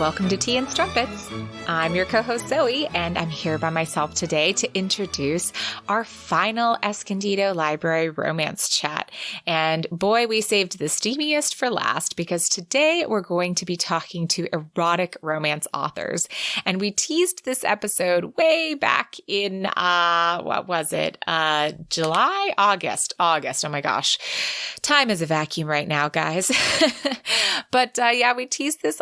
welcome to Tea and Strumpets. I'm your co-host Zoe, and I'm here by myself today to introduce our final Escondido Library romance chat. And boy, we saved the steamiest for last, because today we're going to be talking to erotic romance authors. And we teased this episode way back in, July? August. Oh my gosh. Time is a vacuum right now, guys. But we teased this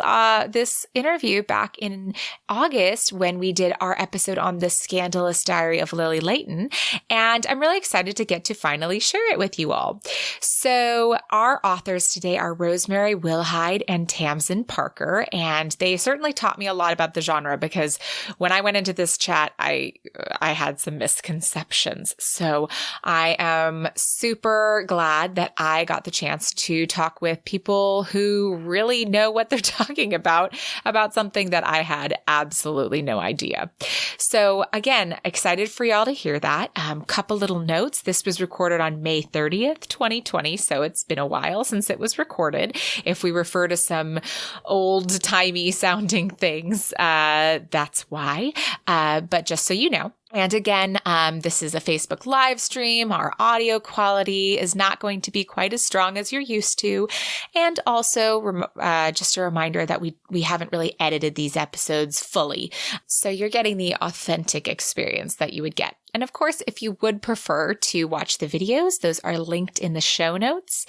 interview back in August when we did our episode on the scandalous diary of Lily Layton, and I'm really excited to get to finally share it with you all. So our authors today are Rosemary, Willhide, and Tamzin Parker, and they certainly taught me a lot about the genre, because when I went into this chat, I had some misconceptions. So I am super glad that I got the chance to talk with people who really know what they're talking about something that I had absolutely no idea. So again, excited for y'all to hear that. Couple little notes. This was recorded on May 30th, 2020. So it's been a while since it was recorded. If we refer to some old-timey sounding things, that's why. But just so you know. And again, this is a Facebook live stream. Our audio quality is not going to be quite as strong as you're used to. And also, just a reminder that we haven't really edited these episodes fully. So you're getting the authentic experience that you would get. And of course, if you would prefer to watch the videos, those are linked in the show notes.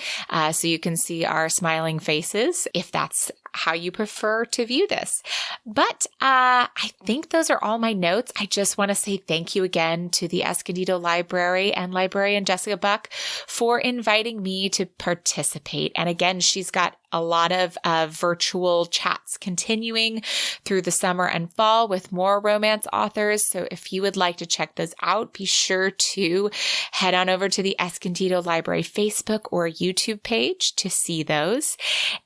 So you can see our smiling faces if that's how you prefer to view this. But I think those are all my notes. I just want to say thank you again to the Escondido Library and librarian Jessica Buck for inviting me to participate. And again, she's got a lot of virtual chats continuing through the summer and fall with more romance authors. So if you would like to check those out, be sure to head on over to the Escondido Library Facebook or YouTube page to see those.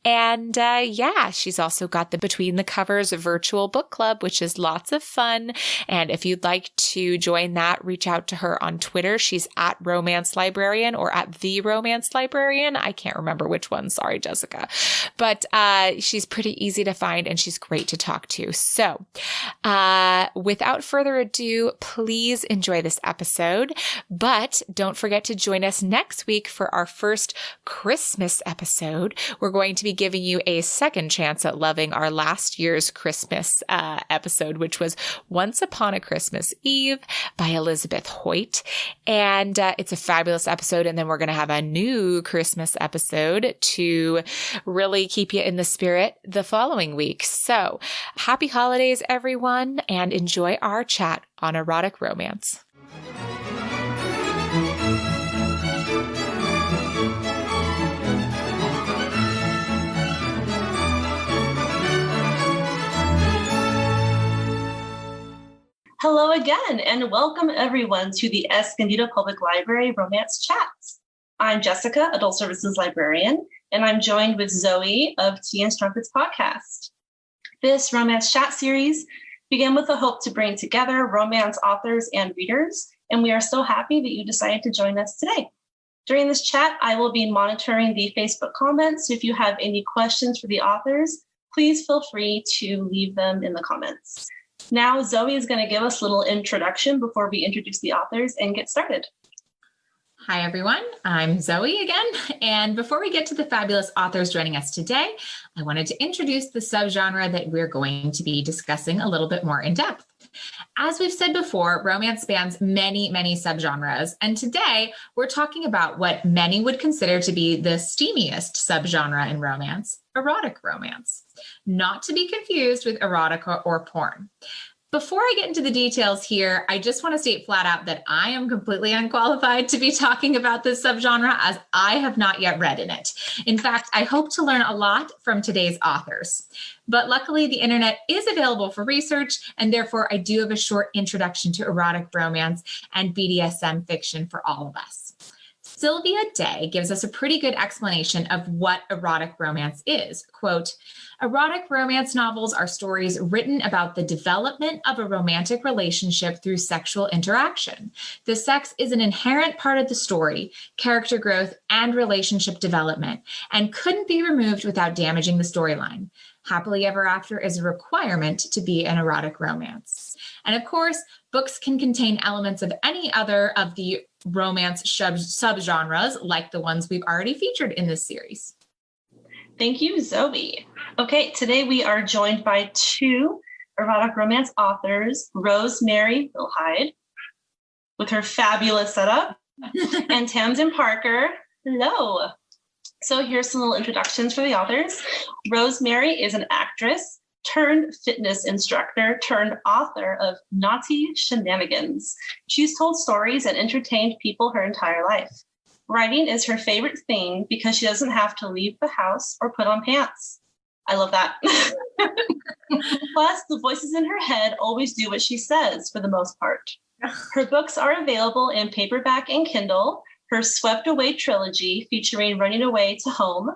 And she's also got the Between the Covers virtual book club, which is lots of fun. And if you'd like to join that, reach out to her on Twitter. She's at Romance Librarian or at The Romance Librarian. I can't remember which one. Sorry, Jessica. But she's pretty easy to find and she's great to talk to. So without further ado, please enjoy this episode. But don't forget to join us next week for our first Christmas episode. We're going to be giving you a second chance at loving our last year's Christmas episode, which was Once Upon a Christmas Eve by Elizabeth Hoyt. And it's a fabulous episode. And then we're going to have a new Christmas episode to really keep you in the spirit the following week. So happy holidays, everyone, and enjoy our chat on erotic romance. Hello again, and welcome everyone to the Escondido Public Library Romance Chats. I'm Jessica, Adult Services Librarian, and I'm joined with Zoe of Tea and Strumpets podcast. This romance chat series began with the hope to bring together romance authors and readers, and we are so happy that you decided to join us today. During this chat, I will be monitoring the Facebook comments, so if you have any questions for the authors, please feel free to leave them in the comments. Now, Zoe is going to give us a little introduction before we introduce the authors and get started. Hi, everyone. I'm Zoe again. And before we get to the fabulous authors joining us today, I wanted to introduce the subgenre that we're going to be discussing a little bit more in depth. As we've said before, romance spans many, many subgenres. And today we're talking about what many would consider to be the steamiest subgenre in romance, erotic romance, not to be confused with erotica or porn. Before I get into the details here, I just want to state flat out that I am completely unqualified to be talking about this subgenre, as I have not yet read in it. In fact, I hope to learn a lot from today's authors. But luckily, the internet is available for research, and therefore I do have a short introduction to erotic romance and BDSM fiction for all of us. Sylvia Day gives us a pretty good explanation of what erotic romance is. Quote, erotic romance novels are stories written about the development of a romantic relationship through sexual interaction. The sex is an inherent part of the story, character growth, and relationship development, and couldn't be removed without damaging the storyline. Happily Ever After is a requirement to be an erotic romance. And of course, books can contain elements of any other of the romance subgenres, like the ones we've already featured in this series. Thank you, Zoe. Okay, today we are joined by two erotic romance authors, Rosemary Willhide, with her fabulous setup, and Tamzin Parker. Hello. So here's some little introductions for the authors. Rosemary is an actress turned fitness instructor turned author of Naughty Shenanigans. She's told stories and entertained people her entire life. Writing is her favorite thing because she doesn't have to leave the house or put on pants. I love that. Plus, the voices in her head always do what she says for the most part. Her books are available in paperback and Kindle. Her Swept Away trilogy featuring Running Away to Home,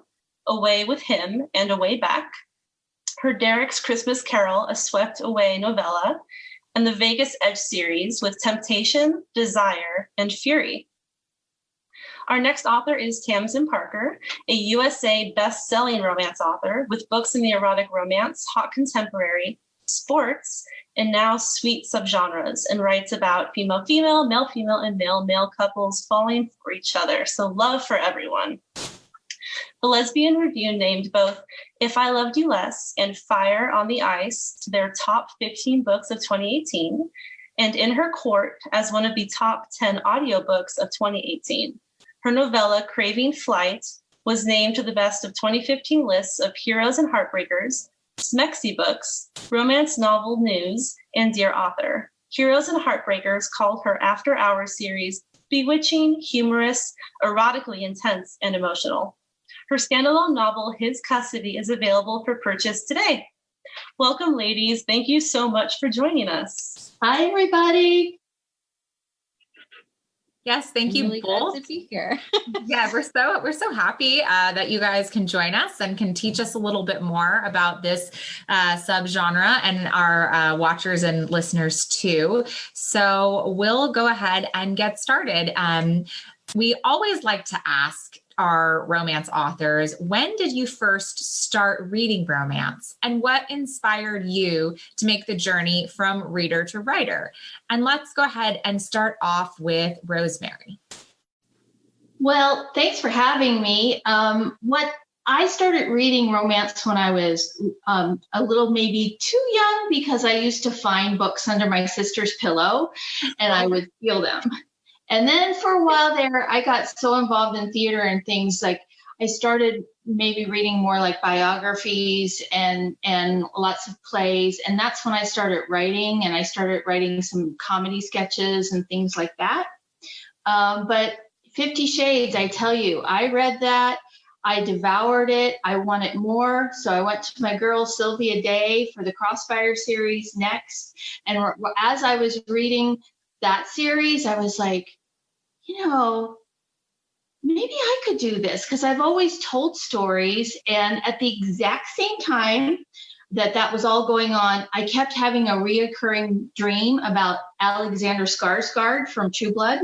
Away with Him, and Away Back. Her Derek's Christmas Carol, a Swept Away novella, and the Vegas Edge series with Temptation, Desire, and Fury. Our next author is Tamzin Parker, a USA best-selling romance author with books in the erotic romance, hot contemporary, sports, and now sweet subgenres, and writes about female-female, male-female, and male-male couples falling for each other. So love for everyone. The Lesbian Review named both If I Loved You Less and Fire on the Ice to their top 15 books of 2018, and In Her Court as one of the top 10 audiobooks of 2018. Her novella, Craving Flight, was named to the best of 2015 lists of Heroes and Heartbreakers, Smexy Books, Romance Novel News, and Dear Author. Heroes and Heartbreakers called her After Hours series bewitching, humorous, erotically intense, and emotional. Her standalone novel, His Custody, is available for purchase today. Welcome, ladies. Thank you so much for joining us. Hi, everybody. Yes, thank you really both. glad to be here. Yeah, we're so happy that you guys can join us and can teach us a little bit more about this subgenre, and our watchers and listeners too. So we'll go ahead and get started. We always like to ask our romance authors, when did you first start reading romance, and what inspired you to make the journey from reader to writer? And let's go ahead and start off with Rosemary. Well, thanks for having me. I started reading romance when I was a little maybe too young, because I used to find books under my sister's pillow and I would steal them. And then for a while there, I got so involved in theater and things, like I started maybe reading more like biographies and lots of plays. And that's when I started writing, and I started writing some comedy sketches and things like that. But 50 Shades, I tell you, I read that. I devoured it. I wanted more. So I went to my girl, Sylvia Day, for the Crossfire series next. And as I was reading that series, I was like, maybe I could do this, because I've always told stories. And at the exact same time that was all going on, I kept having a reoccurring dream about Alexander Skarsgård from True Blood.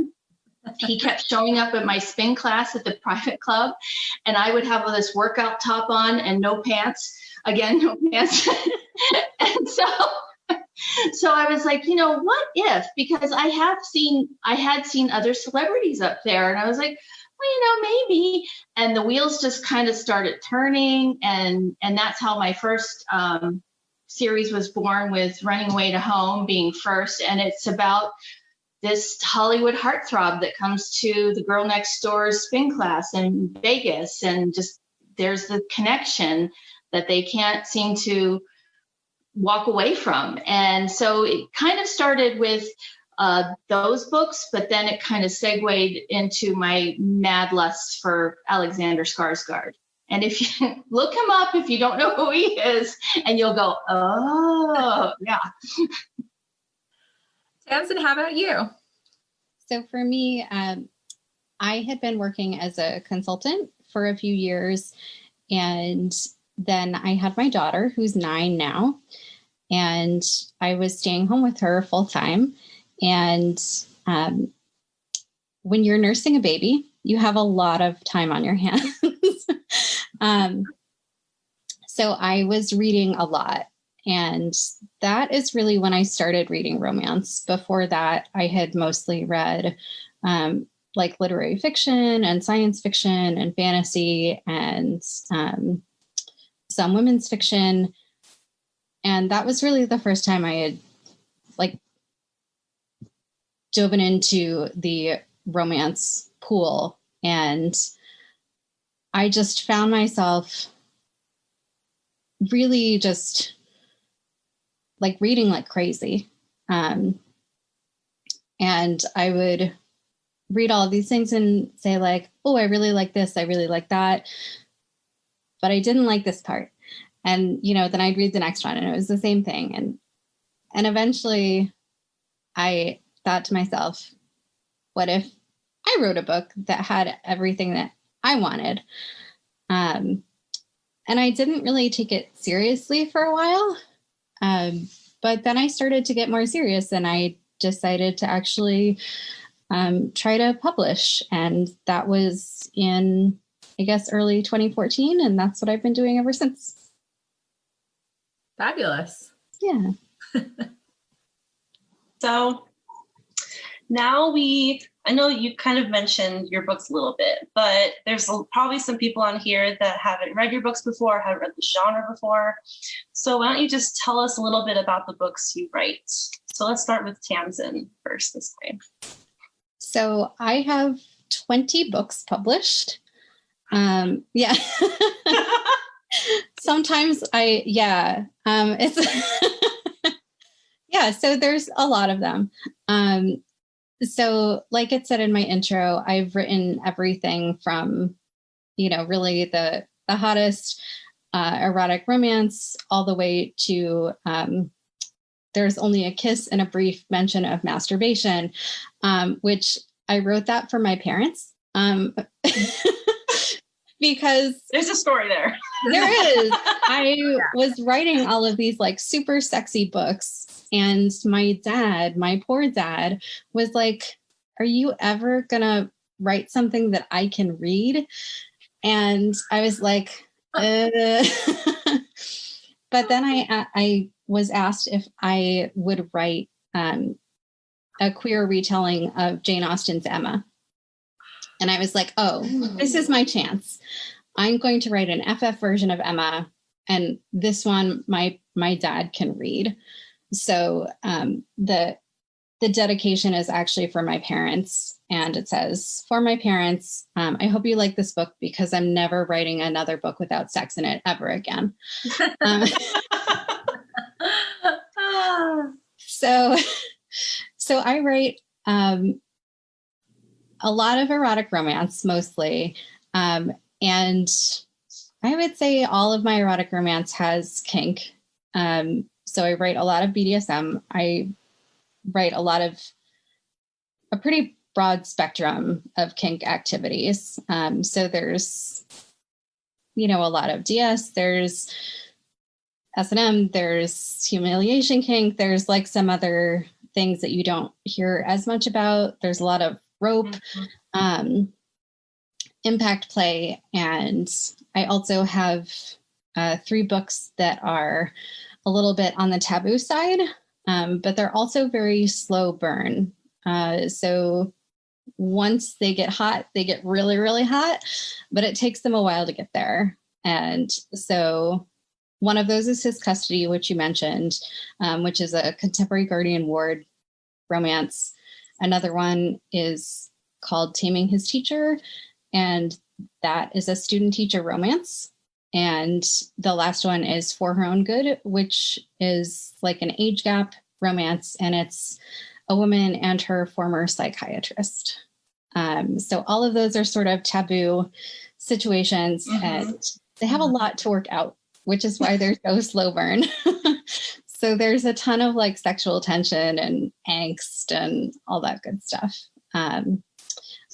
He kept showing up at my spin class at the private club, and I would have this workout top on and no pants. Again, no pants. And so I was like, what if? Because I had seen other celebrities up there, and I was like, well, maybe. And the wheels just kind of started turning, and that's how my first series was born, with Running Away to Home being first. And it's about this Hollywood heartthrob that comes to the girl next door's spin class in Vegas, and just there's the connection that they can't seem to walk away from. And so it kind of started with those books, but then it kind of segued into my mad lust for Alexander Skarsgård. And if you look him up, if you don't know who he is, and you'll go, oh, yeah. Tamzin, how about you? So for me, I had been working as a consultant for a few years, and then I had my daughter, who's 9 now, and I was staying home with her full time. And when you're nursing a baby, you have a lot of time on your hands. So I was reading a lot. And that is really when I started reading romance. Before that, I had mostly read like literary fiction and science fiction and fantasy and some women's fiction. And that was really the first time I had like dove into the romance pool. And I just found myself really just like reading like crazy. And I would read all of these things and say like, oh, I really like this. I really like that. But I didn't like this part. And, you know, then I'd read the next one and it was the same thing. And eventually I thought to myself, what if I wrote a book that had everything that I wanted? And I didn't really take it seriously for a while. But then I started to get more serious and I decided to actually try to publish. And that was in, I guess, early 2014. And that's what I've been doing ever since. Fabulous. Yeah. So now I know you kind of mentioned your books a little bit, but there's probably some people on here that haven't read your books before, haven't read the genre before. So why don't you just tell us a little bit about the books you write? So let's start with Tamzin first this time. So I have 20 books published. Yeah. Sometimes it's, yeah, so there's a lot of them. So like it said in my intro, I've written everything from, you know, really the hottest erotic romance all the way to There's Only a Kiss and a Brief Mention of Masturbation, which I wrote that for my parents. Because there's a story there. There is. I was writing all of these like super sexy books, and my poor dad, was like, "Are you ever gonna write something that I can read?" And I was like, But then I was asked if I would write a queer retelling of Jane Austen's Emma. And I was like, oh, this is my chance. I'm going to write an FF version of Emma. And this one, my dad can read. So the dedication is actually for my parents. And it says, for my parents, I hope you like this book because I'm never writing another book without sex in it ever again. So I write a lot of erotic romance, mostly. And I would say all of my erotic romance has kink. So I write a lot of BDSM. I write a pretty broad spectrum of kink activities. So there's, a lot of DS, there's S&M, there's humiliation kink, there's like some other things that you don't hear as much about. There's a lot of rope, impact play. And I also have 3 books that are a little bit on the taboo side, but they're also very slow burn. So once they get hot, they get really, really hot, but it takes them a while to get there. And so one of those is His Custody, which you mentioned, which is a contemporary guardian ward romance. Another one is called Taming His Teacher, and that is a student-teacher romance. And the last one is For Her Own Good, which is like an age gap romance, and it's a woman and her former psychiatrist. So all of those are sort of taboo situations, and they have a lot to work out, which is why they're so slow burn. So there's a ton of like sexual tension and angst and all that good stuff.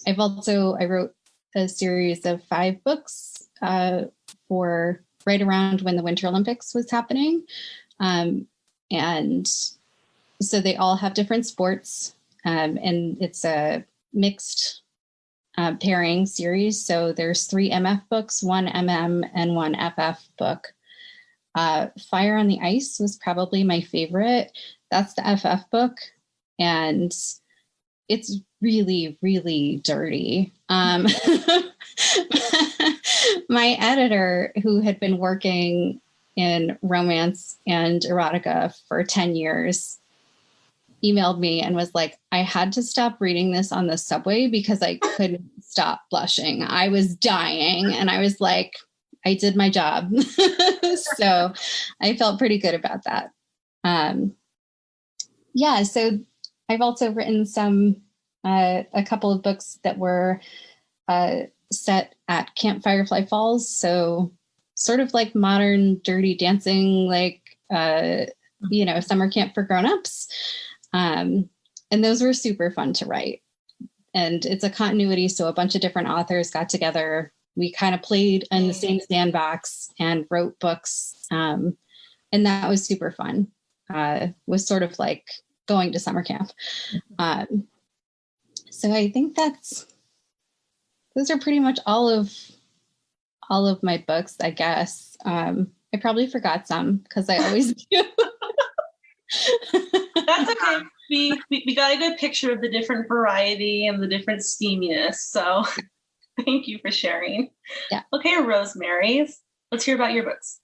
I wrote a series of 5 books for right around when the Winter Olympics was happening. And so they all have different sports, and it's a mixed pairing series. So there's 3 MF books, 1 MM, and 1 FF book. Fire on the Ice was probably my favorite. That's the FF book, and it's really, really dirty. My editor, who had been working in romance and erotica for 10 years, emailed me and was like, I had to stop reading this on the subway because I couldn't stop blushing. I was dying. And I was like, I did my job. So I felt pretty good about that. So I've also written a couple of books that were set at Camp Firefly Falls. So sort of like modern Dirty Dancing, like, summer camp for grownups. And those were super fun to write. And it's a continuity. So a bunch of different authors got together. We kind of played in the same sandbox and wrote books. And that was super fun. Was sort of like going to summer camp. So I think those are pretty much all of my books, I guess. I probably forgot some because I always do. That's okay. We got a good picture of the different variety and the different steamiest. So thank you for sharing. Yeah. Okay, Rosemary, let's hear about your books.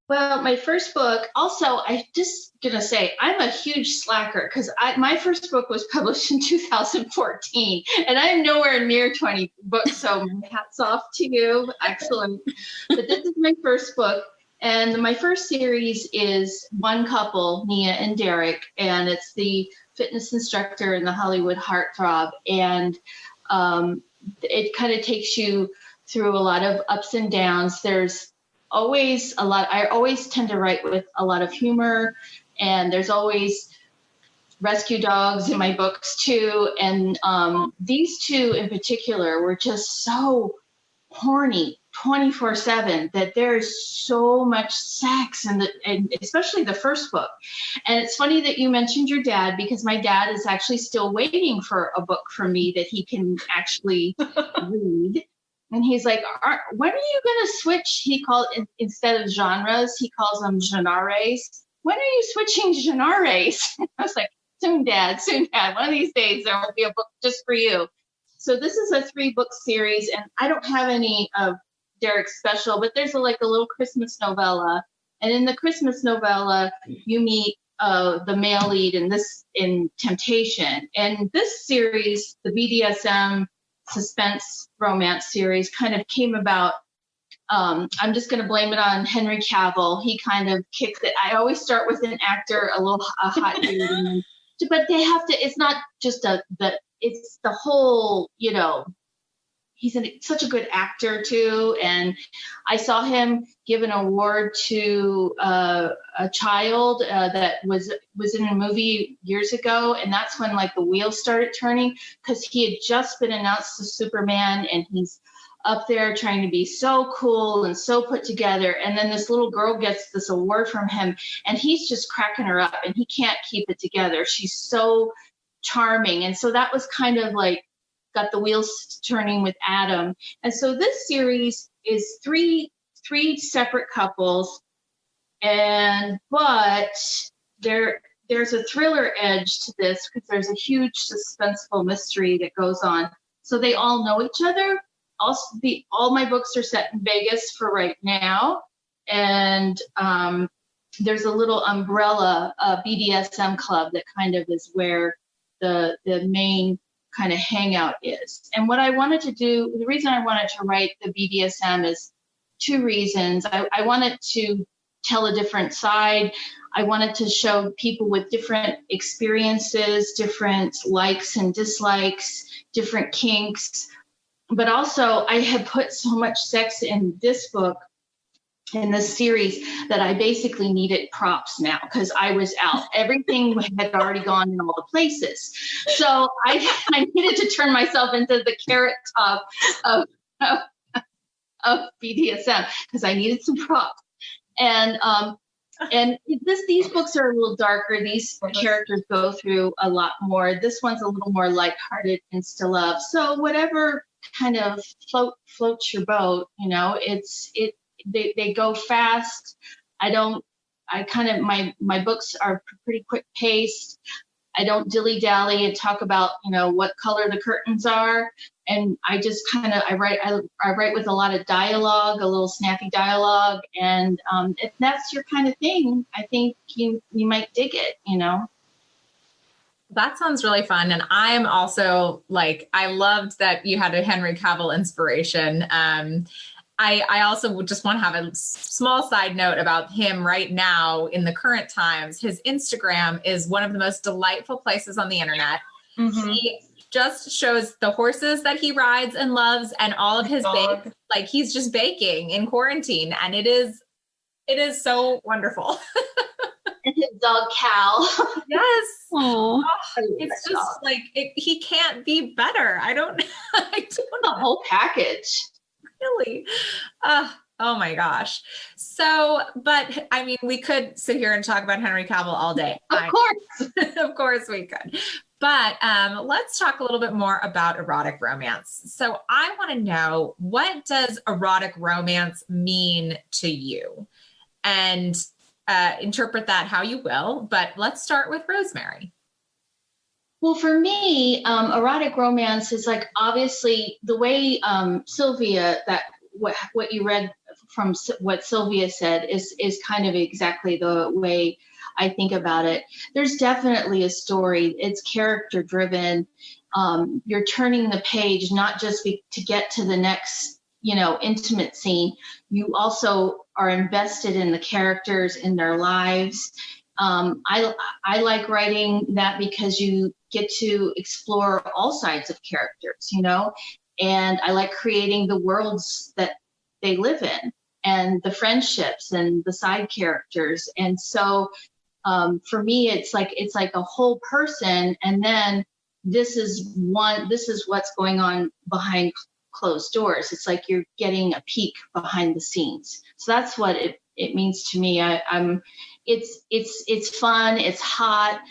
Well, my first book, also, I'm just going to say, I'm a huge slacker because my first book was published in 2014, and I'm nowhere near 20 books, so hats off to you. Excellent. But this is my first book, and my first series is one couple, Nia and Derek, and it's the fitness instructor and the Hollywood heartthrob, and it kind of takes you through a lot of ups and downs. There's always I always tend to write with a lot of humor, and there's always rescue dogs in my books too. And these two in particular were just so horny 24/7 that there's so much sex and especially the first book. And it's funny that you mentioned your dad, because my dad is actually still waiting for a book from me that he can actually read. And he's like, when are you going to switch? He called, instead of genres, he calls them genres. When are you switching genres? I was like, soon, Dad. One of these days there will be a book just for you. So this is a 3-book series, and I don't have any of Derek's special, but there's a little Christmas novella. And in the Christmas novella, you meet the male lead in Temptation. And this series, the BDSM suspense romance series, kind of came about. I'm just going to blame it on Henry Cavill. He kind of kicked it. I always start with an actor, a hot dude, but they have to. It's not just it's the whole. He's such a good actor too, and I saw him give an award to a child that was in a movie years ago, and that's when the wheels started turning, because he had just been announced as Superman, and he's up there trying to be so cool and so put together, and then this little girl gets this award from him, and he's just cracking her up, and he can't keep it together. She's so charming, and so that was kind of got the wheels turning with Adam. And so this series is three separate couples, but there's a thriller edge to this because there's a huge suspenseful mystery that goes on. So they all know each other. Also, all my books are set in Vegas for right now, and there's a little umbrella BDSM club that kind of is where the main kind of hangout is. And what I wanted to do, the reason I wanted to write the BDSM is 2 reasons. I wanted to tell a different side. I wanted to show people with different experiences, different likes and dislikes, different kinks. But also I had put so much sex in this book in this series that I basically needed props now because I was out. Everything had already gone in all the places. So I needed to turn myself into the Carrot Top of BDSM because I needed some props. And these books are a little darker. These characters go through a lot more. This one's a little more lighthearted and still love. So whatever kind of floats your boat, you know, they go fast. My books are pretty quick paced. I don't dilly dally and talk about, you know, what color the curtains are. And I just I write with a lot of dialogue, a little snappy dialogue. And if that's your kind of thing, I think you might dig it, you know. That sounds really fun. And I'm also like, I loved that you had a Henry Cavill inspiration. I also would just want to have a small side note about him right now in the current times. His Instagram is one of the most delightful places on the internet. Mm-hmm. He just shows the horses that he rides and loves and all of his bakes. Like he's just baking in quarantine. And it is so wonderful. And his dog Cal. Yes. Oh, it's just like, he can't be better. I don't the whole package. Really? Oh my gosh. So, but I mean, we could sit here and talk about Henry Cavill all day. Of course. Of course we could. But let's talk a little bit more about erotic romance. So I want to know, what does erotic romance mean to you? And interpret that how you will. But let's start with Rosemary. Well, for me, erotic romance is like, obviously the way Sylvia, what you read from what Sylvia said is kind of exactly the way I think about it. There's definitely a story. It's character driven. You're turning the page, not just to get to the next, you know, intimate scene. You also are invested in the characters, in their lives. I like writing that because you get to explore all sides of characters, you know, and I like creating the worlds that they live in and the friendships and the side characters. And so for me, it's like a whole person. And then this is what's going on behind closed doors. It's like you're getting a peek behind the scenes. So that's what it means to me. It's fun. It's hot.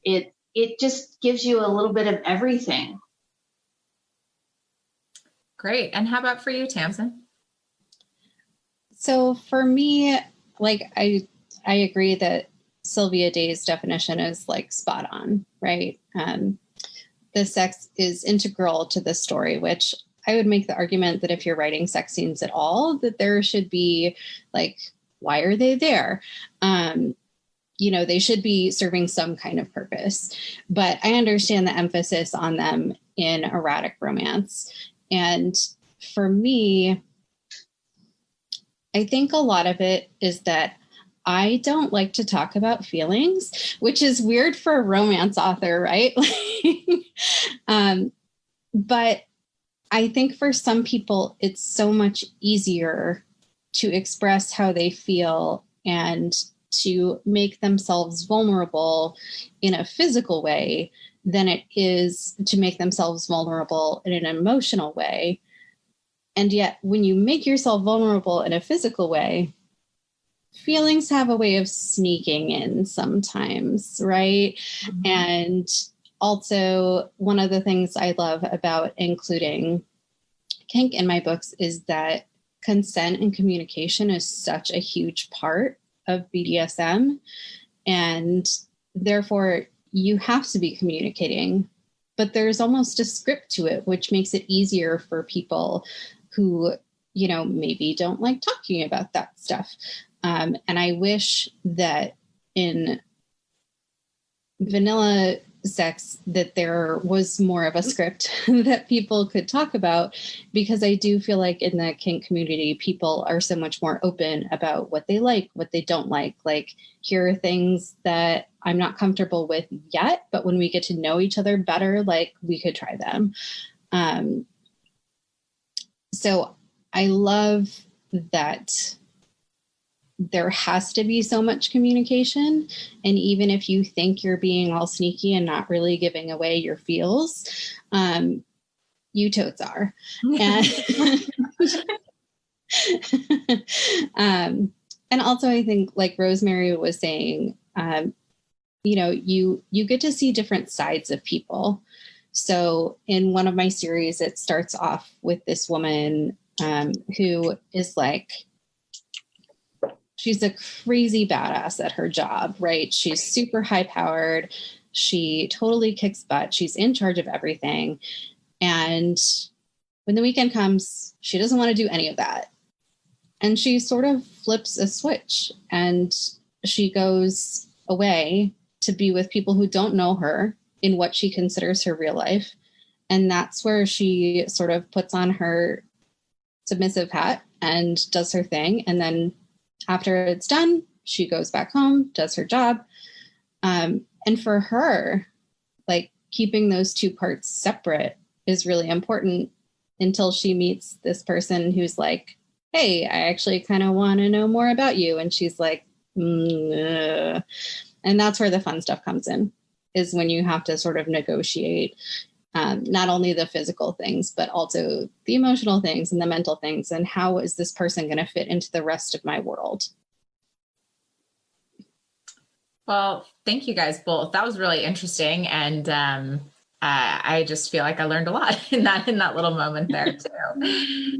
It just gives you a little bit of everything. Great. And how about for you, Tamzin? So for me, like I agree that Sylvia Day's definition is like spot on, right? The sex is integral to the story, which I would make the argument that if you're writing sex scenes at all, that there should be like, why are they there? You know, they should be serving some kind of purpose, but I understand the emphasis on them in erotic romance. And for me, I think a lot of it is that I don't like to talk about feelings, which is weird for a romance author, right? But I think for some people, it's so much easier to express how they feel and to make themselves vulnerable in a physical way than it is to make themselves vulnerable in an emotional way. And yet, when you make yourself vulnerable in a physical way, feelings have a way of sneaking in sometimes, right? Mm-hmm. And also, one of the things I love about including kink in my books is that consent and communication is such a huge part of BDSM. And therefore, you have to be communicating, but there's almost a script to it, which makes it easier for people who, you know, maybe don't like talking about that stuff. And I wish that in vanilla sex that there was more of a script that people could talk about, because I do feel like in the kink community, people are so much more open about what they like, what they don't like. Like, here are things that I'm not comfortable with yet, but when we get to know each other better, like, we could try them. So I love that there has to be so much communication. And even if you think you're being all sneaky and not really giving away your feels, you totes are. And also I think, like Rosemary was saying, you get to see different sides of people. So in one of my series, it starts off with this woman who is like, she's a crazy badass at her job, right? She's super high powered. She totally kicks butt. She's in charge of everything. And when the weekend comes, she doesn't want to do any of that. And she sort of flips a switch and she goes away to be with people who don't know her in what she considers her real life. And that's where she sort of puts on her submissive hat and does her thing. And then after it's done, she goes back home, does her job. And for her, like, keeping those two parts separate is really important until she meets this person who's like, hey, I actually kind of want to know more about you. And she's like, and that's where the fun stuff comes in, is when you have to sort of negotiate not only the physical things, but also the emotional things and the mental things. And how is this person going to fit into the rest of my world? Well, thank you guys both. That was really interesting. And I just feel like I learned a lot in that little moment there too.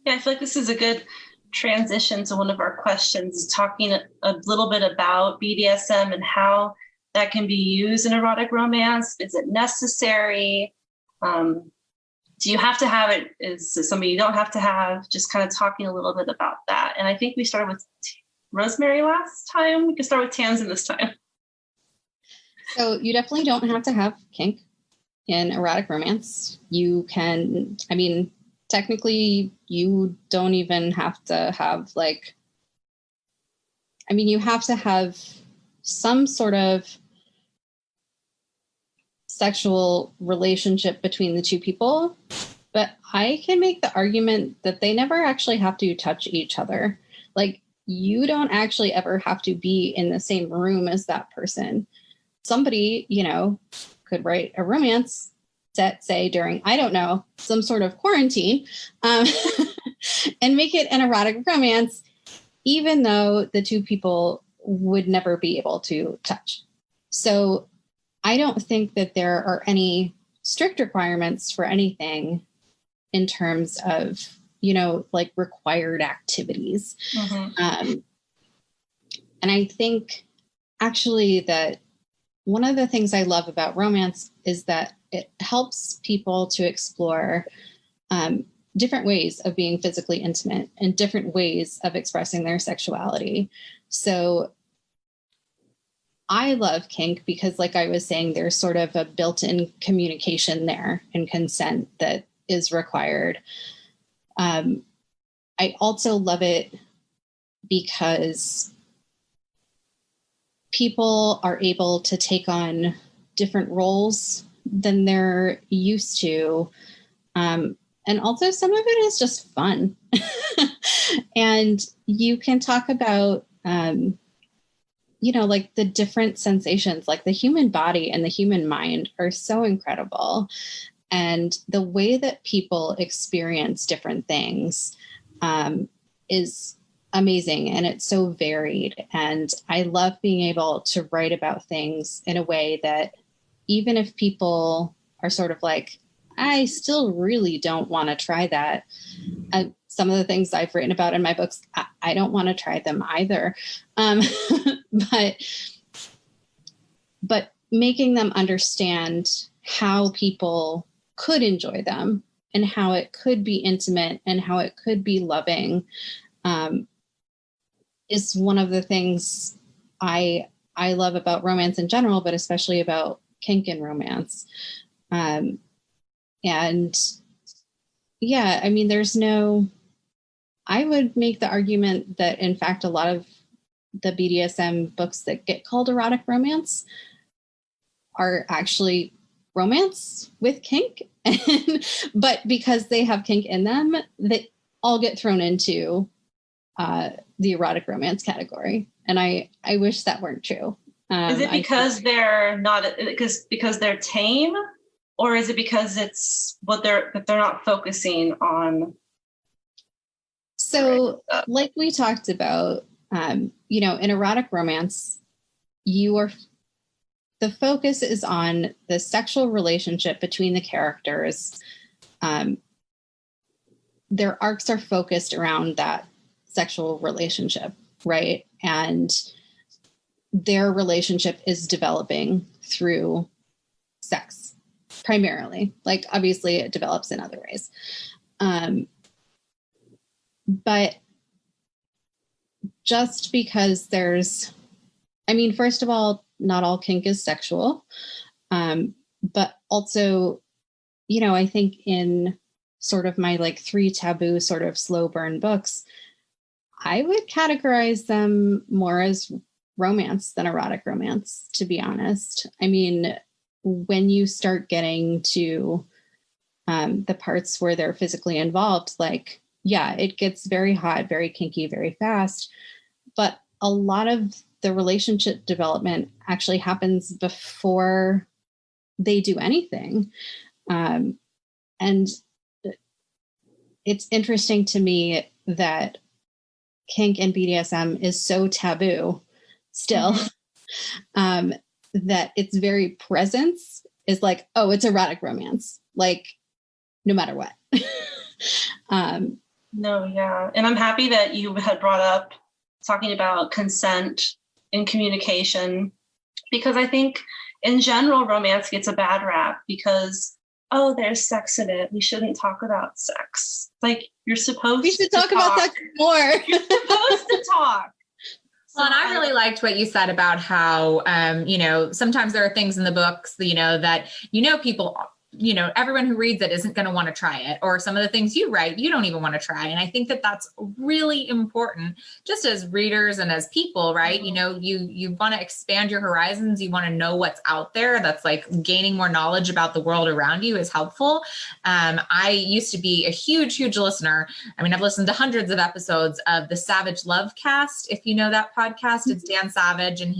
Yeah, I feel like this is a good transition to one of our questions, talking a little bit about BDSM and how that can be used in erotic romance. Is it necessary? Do you have to have it? Is it something you don't have to have? Just kind of talking a little bit about that. And I think we started with Rosemary last time. We can start with Tamzin this time. So you definitely don't have to have kink in erotic romance. You can, I mean, technically you don't even have to have you have to have some sort of sexual relationship between the two people, but I can make the argument that they never actually have to touch each other. Like, you don't actually ever have to be in the same room as that person. Somebody, could write a romance set, say during, I don't know, some sort of quarantine, and make it an erotic romance, even though the two people would never be able to touch. So I don't think that there are any strict requirements for anything in terms of, required activities. Mm-hmm. And I think actually that one of the things I love about romance is that it helps people to explore different ways of being physically intimate and different ways of expressing their sexuality. So I love kink because, like I was saying, there's sort of a built-in communication there and consent that is required. I also love it because people are able to take on different roles than they're used to. And also some of it is just fun. And you can talk about, the different sensations, like the human body and the human mind are so incredible. And the way that people experience different things is amazing, and it's so varied. And I love being able to write about things in a way that even if people are sort of like, I still really don't want to try that. Some of the things I've written about in my books, I don't want to try them either. But making them understand how people could enjoy them and how it could be intimate and how it could be loving is one of the things I love about romance in general, but especially about kink and romance. And yeah, I mean, I would make the argument that in fact, a lot of the BDSM books that get called erotic romance are actually romance with kink, but because they have kink in them, they all get thrown into the erotic romance category. And I wish that weren't true. Is it because they're not, because they're tame, or is it because it's that they're not focusing on? So like we talked about, you know, in erotic romance, the focus is on the sexual relationship between the characters. Their arcs are focused around that sexual relationship, right? And their relationship is developing through sex primarily. Like, obviously it develops in other ways. But just because first of all, not all kink is sexual. But also, you know, I think in sort of my like 3 taboo sort of slow burn books, I would categorize them more as romance than erotic romance, to be honest. I mean, when you start getting to the parts where they're physically involved, like, yeah, it gets very hot, very kinky, very fast. But a lot of the relationship development actually happens before they do anything. And it's interesting to me that kink and BDSM is so taboo still, that its very presence is like, oh, it's erotic romance, like no matter what. No, yeah. And I'm happy that you had brought up talking about consent and communication, because I think in general, romance gets a bad rap because, oh, there's sex in it. We shouldn't talk about sex. Like, you're supposed to. We should talk about sex more. You're supposed to talk. Well, and I really liked what you said about how, you know, sometimes there are things in the books, you know, that, you know, people, you know, everyone who reads it isn't going to want to try it, or some of the things you write, you don't even want to try. And I think that that's really important just as readers and as people, right? You know, you want to expand your horizons. You want to know what's out there. That's like gaining more knowledge about the world around you is helpful. I used to be a huge listener. I mean, I've listened to hundreds of episodes of the Savage Love Cast. If you know that podcast, it's Dan Savage, and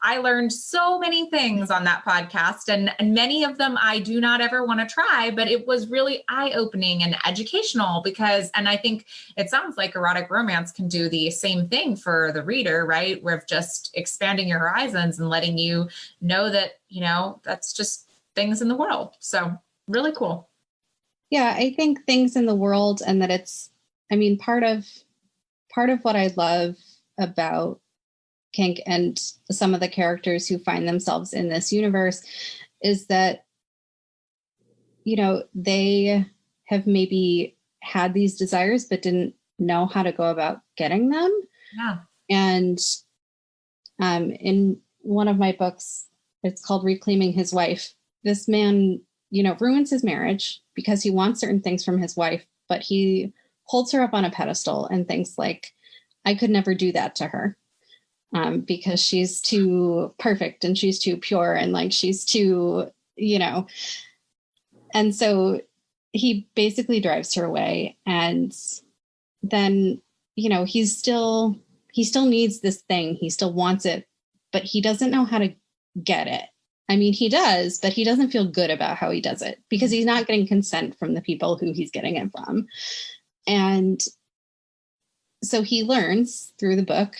I learned so many things on that podcast, and many of them I do not ever want to try, but it was really eye-opening and educational and I think it sounds like erotic romance can do the same thing for the reader, right? We're just expanding your horizons and letting you know that, you know, that's just things in the world. So really cool. Yeah, I think things in the world, and that it's, I mean, part of what I love about kink and some of the characters who find themselves in this universe is that, you know, they have maybe had these desires but didn't know how to go about getting them. Yeah. And in one of my books, it's called Reclaiming His Wife, this man, you know, ruins his marriage because he wants certain things from his wife, but he holds her up on a pedestal and thinks like, I could never do that to her. Because she's too perfect and she's too pure and like she's too, you know. And so he basically drives her away. And then, you know, he still needs this thing. He still wants it, but he doesn't know how to get it. I mean, he does, but he doesn't feel good about how he does it because he's not getting consent from the people who he's getting it from. And so he learns through the book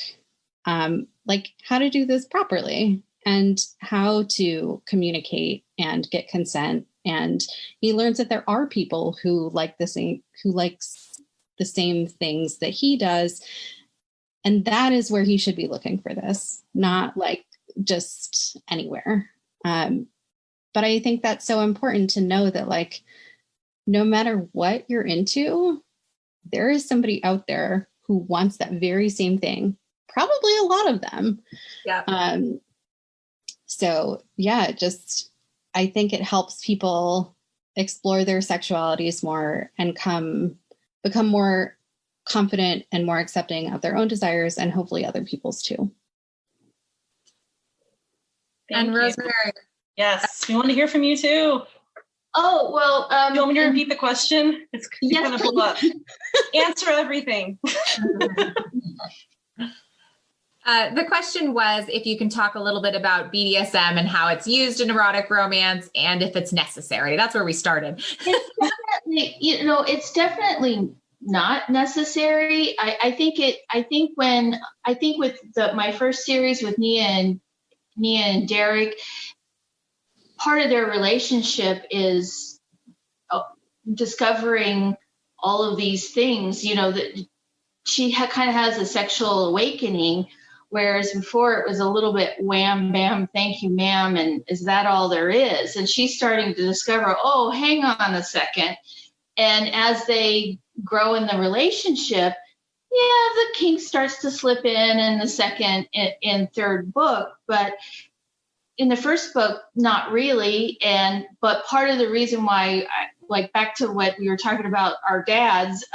like how to do this properly and how to communicate and get consent. And he learns that there are people who likes the same things that he does. And that is where he should be looking for this, not like just anywhere. But I think that's so important to know that like, no matter what you're into, there is somebody out there who wants that very same thing. Probably a lot of them. Yeah. So yeah, I think it helps people explore their sexualities more and become more confident and more accepting of their own desires and hopefully other people's too. And Rosemary. Yes, we want to hear from you too. Oh, well. Do you want me to repeat the question? It's yes, going to pull up. Answer everything. The question was if you can talk a little bit about BDSM and how it's used in erotic romance and if it's necessary. That's where we started. It's definitely not necessary. I think with my first series with Nia and Derek, part of their relationship is discovering all of these things, that she kind of has a sexual awakening, whereas before it was a little bit wham, bam, thank you, ma'am, and is that all there is? And she's starting to discover, oh, hang on a second. And as they grow in the relationship, the kink starts to slip in the second and third book, but in the first book, not really. But part of the reason why, back to what we were talking about, our dads,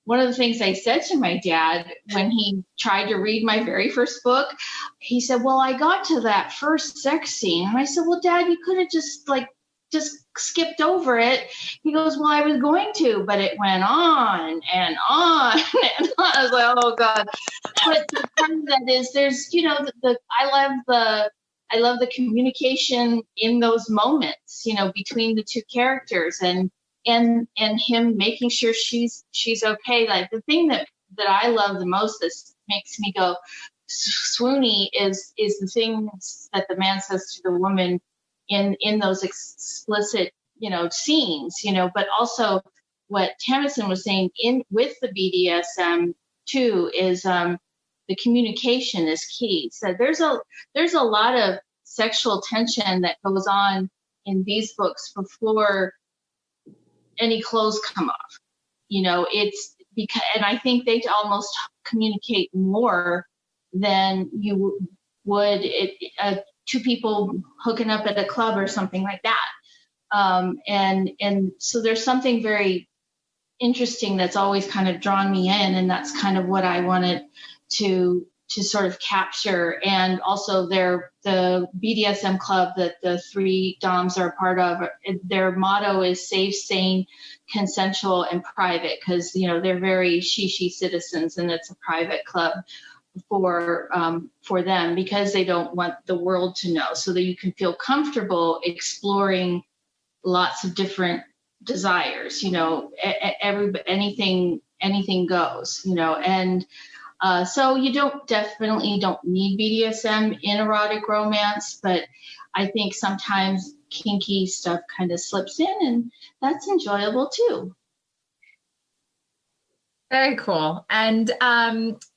one of the things I said to my dad when he tried to read my very first book, he said, well, I got to that first sex scene. And I said, well, Dad, you could have just skipped over it. He goes, well, I was going to, but it went on and on and on. I was like, oh God. But part of that is there's, I love the communication in those moments, between the two characters and him making sure she's okay. Like the thing that I love the most that makes me go swoony is the things that the man says to the woman in those explicit, scenes, but also what Tamzin was saying with the BDSM too is the communication is key. So there's a lot of sexual tension that goes on in these books before any clothes come off. It's because, and I think they almost communicate more than you would two people hooking up at a club or something like that. And so there's something very interesting that's always kind of drawn me in, and that's kind of what I wanted to sort of capture. And also the BDSM club that the three DOMs are a part of, their motto is safe, sane, consensual, and private, because they're very she citizens, and it's a private club for them because they don't want the world to know, so that you can feel comfortable exploring lots of different desires. Anything goes. And so you definitely don't need BDSM in erotic romance, but I think sometimes kinky stuff kind of slips in, and that's enjoyable too. Very cool. And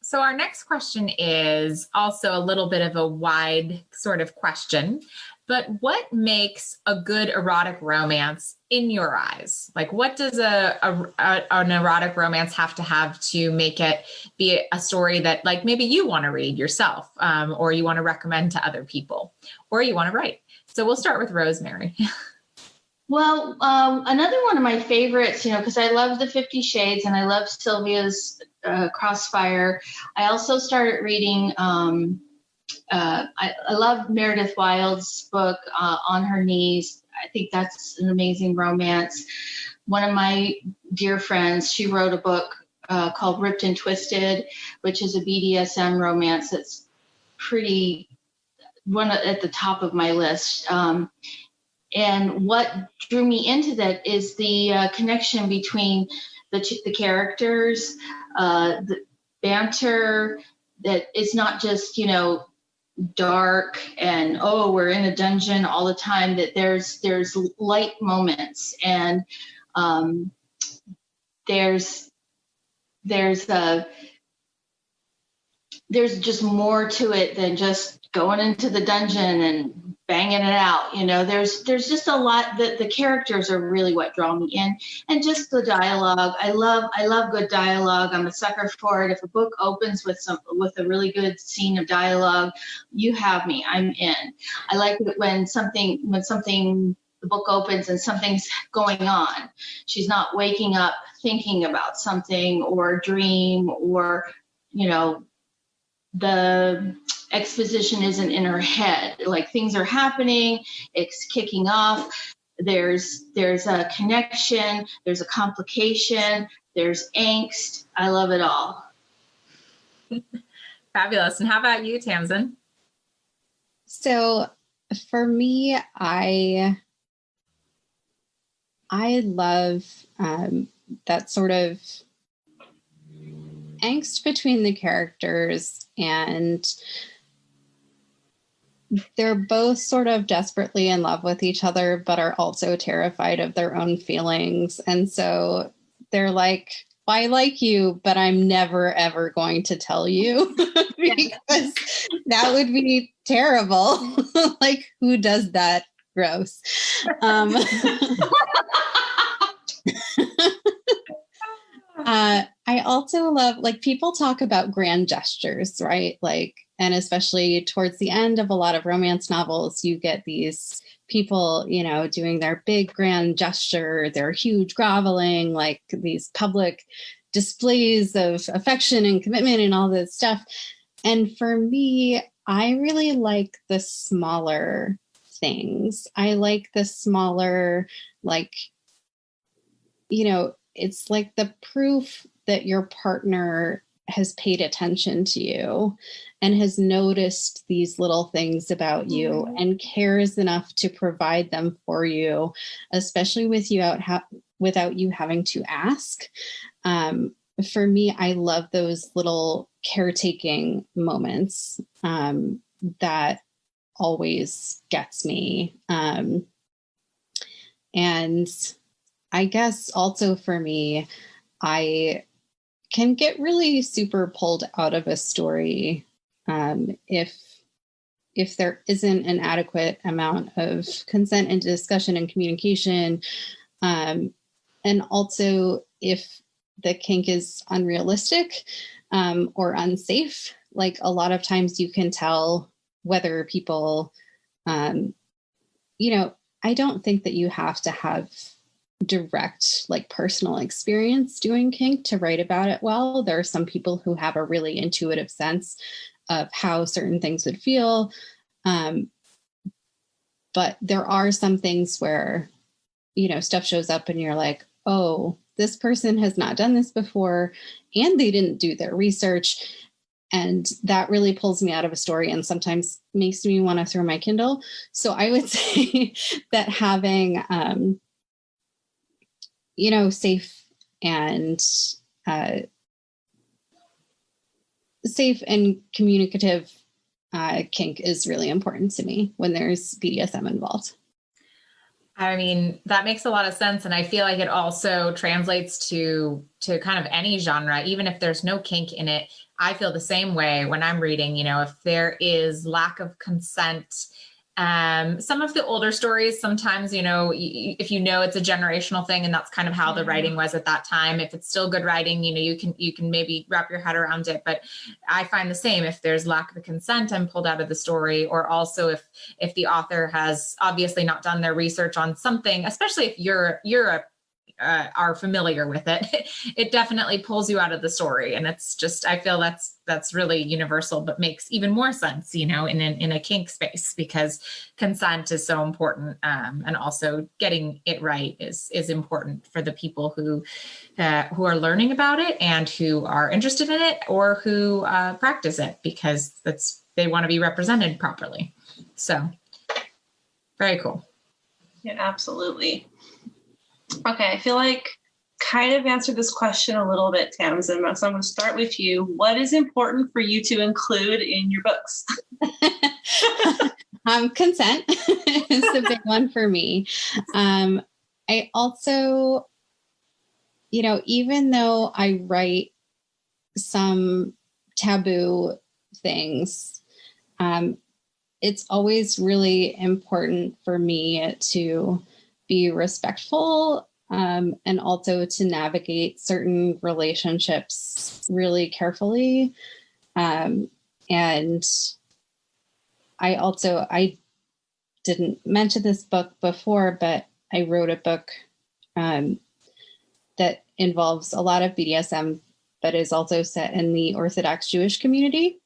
so our next question is also a little bit of a wide sort of question, but what makes a good erotic romance in your eyes? Like, what does an erotic romance have to make it be a story that, like, maybe you want to read yourself, or you want to recommend to other people, or you want to write? So we'll start with Rosemary. Well, another one of my favorites, because I love the 50 Shades and I love Sylvia's Crossfire. I also started reading, I love Meredith Wild's book, On Her Knees. I think that's an amazing romance. One of my dear friends, she wrote a book called Ripped and Twisted, which is a BDSM romance that's pretty one at the top of my list. And what drew me into that is the connection between the characters, the banter, that it's not just, dark and, oh, we're in a dungeon all the time, that there's light moments, and there's just more to it than just going into the dungeon and banging it out. There's just a lot that the characters are really what draw me in, and just the dialogue. I love good dialogue. I'm a sucker for it. If a book opens with a really good scene of dialogue, you have me. I'm in. I like it when the book opens and something's going on. She's not waking up thinking about something or a dream, or the exposition isn't in her head. Like, things are happening, it's kicking off. There's a connection, there's a complication, there's angst. I love it all. Fabulous. And how about you, Tamzin? So for me, I love that sort of angst between the characters, and they're both sort of desperately in love with each other, but are also terrified of their own feelings. And so they're like, I like you, but I'm never, ever going to tell you because that would be terrible. Like, who does that? Gross. I also love, like, people talk about grand gestures, right? Like, and especially towards the end of a lot of romance novels, you get these people, you know, doing their big grand gesture, their huge groveling, like these public displays of affection and commitment and all this stuff. And for me, I really like the smaller things. I like the smaller, like, you know, it's like the proof that your partner has paid attention to you and has noticed these little things about you and cares enough to provide them for you, especially with you without you having to ask. For me, I love those little caretaking moments that always gets me. And I guess also for me, I can get really super pulled out of a story if there isn't an adequate amount of consent and discussion and communication, and also if the kink is unrealistic or unsafe. Like, a lot of times you can tell whether people, you know, I don't think that you have to have direct, like, personal experience doing kink to write about it well. There are some people who have a really intuitive sense of how certain things would feel. But there are some things where, you know, stuff shows up and you're like, oh, this person has not done this before and they didn't do their research. And that really pulls me out of a story and sometimes makes me want to throw my Kindle. So I would say that having, you know, safe and communicative kink is really important to me when there's BDSM involved. I mean, that makes a lot of sense. And I feel like it also translates to kind of any genre, even if there's no kink in it. I feel the same way when I'm reading, you know, if there is lack of consent. Some of the older stories, sometimes, you know, if you know it's a generational thing and that's kind of how the writing was at that time, if it's still good writing, you know, you can maybe wrap your head around it. But I find the same. If there's lack of consent, I'm pulled out of the story. Or also if the author has obviously not done their research on something, especially if you're are familiar with it, it definitely pulls you out of the story. And it's just, I feel that's really universal, but makes even more sense, you know, in a kink space, because consent is so important. And also getting it right is important for the people who are learning about it and who are interested in it or who practice it, because they want to be represented properly. So very cool. Yeah, absolutely. Okay, I feel like kind of answered this question a little bit, Tamzin. So I'm going to start with you. What is important for you to include in your books? Consent is the big one for me. I also, you know, even though I write some taboo things, it's always really important for me to be respectful, and also to navigate certain relationships really carefully. And I didn't mention this book before, but I wrote a book that involves a lot of BDSM, but is also set in the Orthodox Jewish community.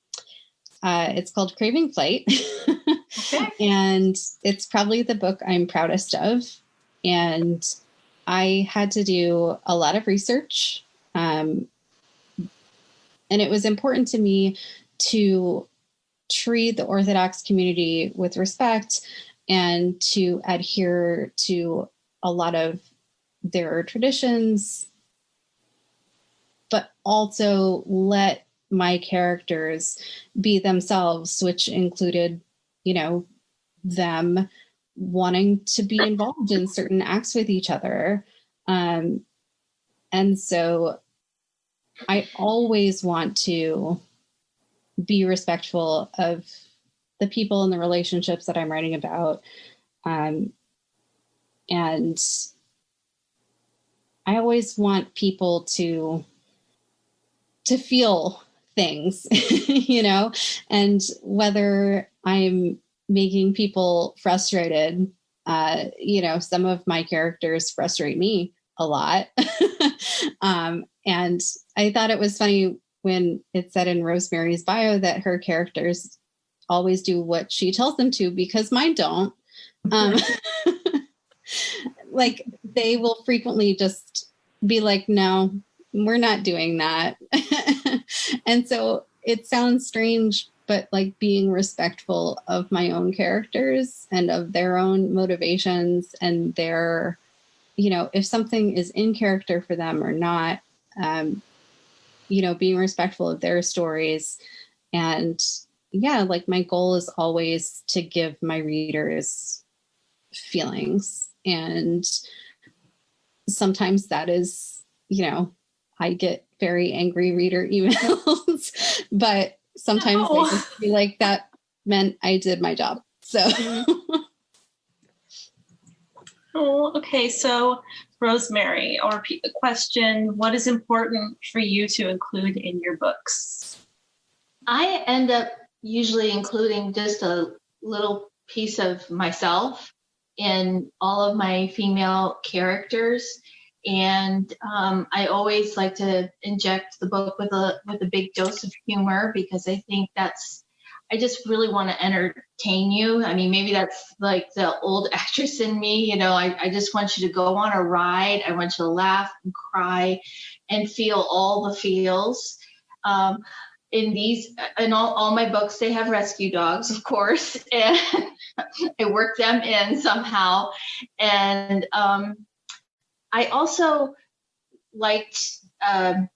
It's called Craving Flight. Okay. And it's probably the book I'm proudest of. And I had to do a lot of research. And it was important to me to treat the Orthodox community with respect and to adhere to a lot of their traditions, but also let my characters be themselves, which included, them wanting to be involved in certain acts with each other. And so I always want to be respectful of the people and the relationships that I'm writing about. And I always want people to feel things, and whether I'm making people frustrated, some of my characters frustrate me a lot. And I thought it was funny when it said in Rosemary's bio that her characters always do what she tells them to, because mine don't. Like, they will frequently just be like, no, we're not doing that. And so it sounds strange, but like being respectful of my own characters and of their own motivations and their, if something is in character for them or not, being respectful of their stories. And yeah, like my goal is always to give my readers feelings. And sometimes that is, I get very angry reader emails, but sometimes they just feel like that meant I did my job. So. Oh, okay. So Rosemary, I'll repeat the question. What is important for you to include in your books? I end up usually including just a little piece of myself in all of my female characters. And I always like to inject the book with a big dose of humor, because I think I just really want to entertain you. I mean, maybe that's like the old actress in me, I just want you to go on a ride. I want you to laugh and cry and feel all the feels. In all my books, they have rescue dogs, of course, and I work them in somehow. And I also liked the